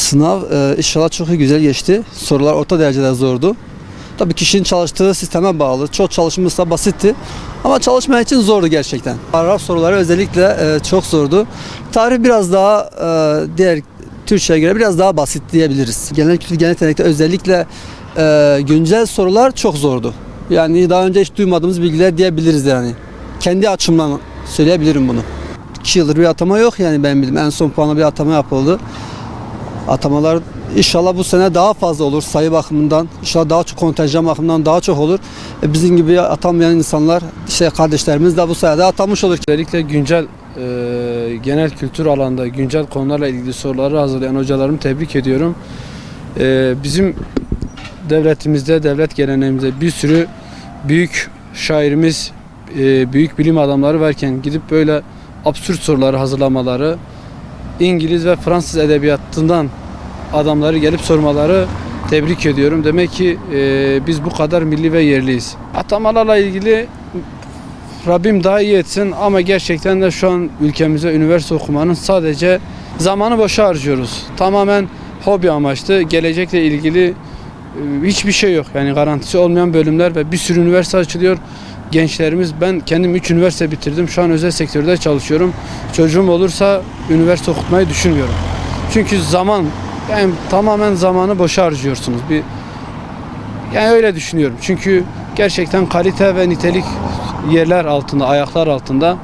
Sınav inşallah çok iyi, güzel geçti. Sorular orta derecede zordu. Tabii kişinin çalıştığı sisteme bağlı. Çok çalışmışsa basitti. Ama çalışmayan için zordu gerçekten. Paragraf soruları özellikle çok zordu. Tarih biraz daha diğer Türkçe'ye göre biraz daha basit diyebiliriz. Genel kültür, genel yetenekte özellikle güncel sorular çok zordu. Yani daha önce hiç duymadığımız bilgiler diyebiliriz yani. Kendi açımdan söyleyebilirim bunu. 2 yıldır bir atama yok yani benim bildiğim. En son puanla bir atama yapıldı. Atamalar inşallah bu sene daha fazla olur sayı bakımından. İnşallah daha çok, kontenjan bakımından daha çok olur. Bizim gibi atamayan insanlar, işte kardeşlerimiz de bu sayede atamış olur. Özellikle güncel genel kültür alanında güncel konularla ilgili soruları hazırlayan hocalarımı tebrik ediyorum. Bizim devletimizde, devlet geleneğimizde bir sürü büyük şairimiz, büyük bilim adamları varken gidip böyle absürt soruları hazırlamaları, İngiliz ve Fransız edebiyatından adamları gelip sormaları tebrik ediyorum. Demek ki biz bu kadar milli ve yerliyiz. Atamalarla ilgili Rabbim daha iyi etsin ama gerçekten de şu an ülkemize üniversite okumanın sadece zamanı boşa harcıyoruz. Tamamen hobi amaçlı, gelecekle ilgili hiçbir şey yok. Yani garantisi olmayan bölümler ve bir sürü üniversite açılıyor. Gençlerimiz, ben kendim 3 üniversite bitirdim. Şu an özel sektörde çalışıyorum. Çocuğum olursa üniversite okutmayı düşünmüyorum. Çünkü zaman, yani tamamen zamanı boşa harcıyorsunuz. Yani öyle düşünüyorum. Çünkü gerçekten kalite ve nitelik yerler altında, ayaklar altında.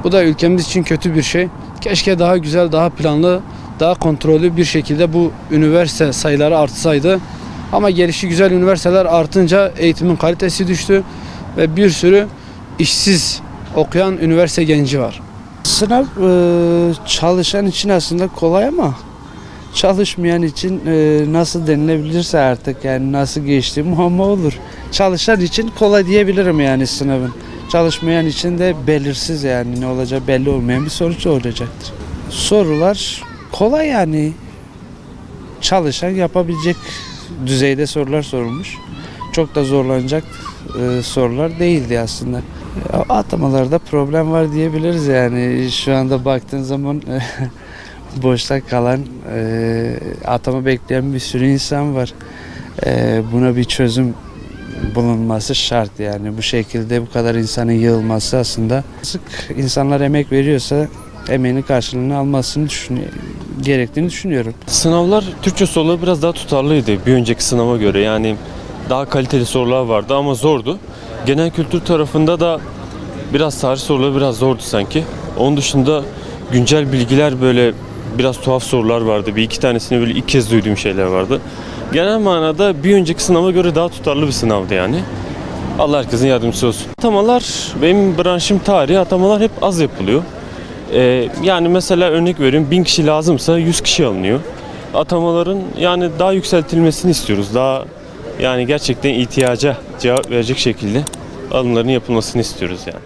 Bu da ülkemiz için kötü bir şey. Keşke daha güzel, daha planlı, daha kontrollü bir şekilde bu üniversite sayıları artsaydı. Ama gelişi güzel üniversiteler artınca eğitimin kalitesi düştü ve bir sürü işsiz okuyan üniversite genci var. Sınav çalışan için aslında kolay ama çalışmayan için nasıl denilebilirse artık, yani nasıl geçti muamma olur. Çalışan için kolay diyebilirim yani sınavın. Çalışmayan için de belirsiz, yani ne olacağı belli olmayan bir sonuç olacaktır. Sorular kolay yani. Çalışan yapabilecek düzeyde sorular sorulmuş. Çok da zorlanacak sorular değildi aslında. Atamalarda problem var diyebiliriz yani. Şu anda baktığın zaman boşta kalan, atama bekleyen bir sürü insan var. Buna bir çözüm bulunması şart yani. Bu şekilde bu kadar insanın yığılması aslında, sık insanlar emek veriyorsa emeğinin karşılığını almasını gerektiğini düşünüyorum. Sınavlar, Türkçe soruları biraz daha tutarlıydı bir önceki sınava göre. Yani daha kaliteli sorular vardı ama zordu. Genel kültür tarafında da biraz tarih soruları biraz zordu sanki. Onun dışında güncel bilgiler, böyle biraz tuhaf sorular vardı. Bir iki tanesini böyle ilk kez duyduğum şeyler vardı. Genel manada bir önceki sınava göre daha tutarlı bir sınavdı yani. Allah herkesin yardımcısı olsun. Atamalar, benim branşım tarih, atamalar hep az yapılıyor. Yani mesela örnek veriyorum, 1000 kişi lazımsa 100 kişi alınıyor. Atamaların yani daha yükseltilmesini istiyoruz. Daha yani gerçekten ihtiyaca cevap verecek şekilde alımların yapılmasını istiyoruz yani.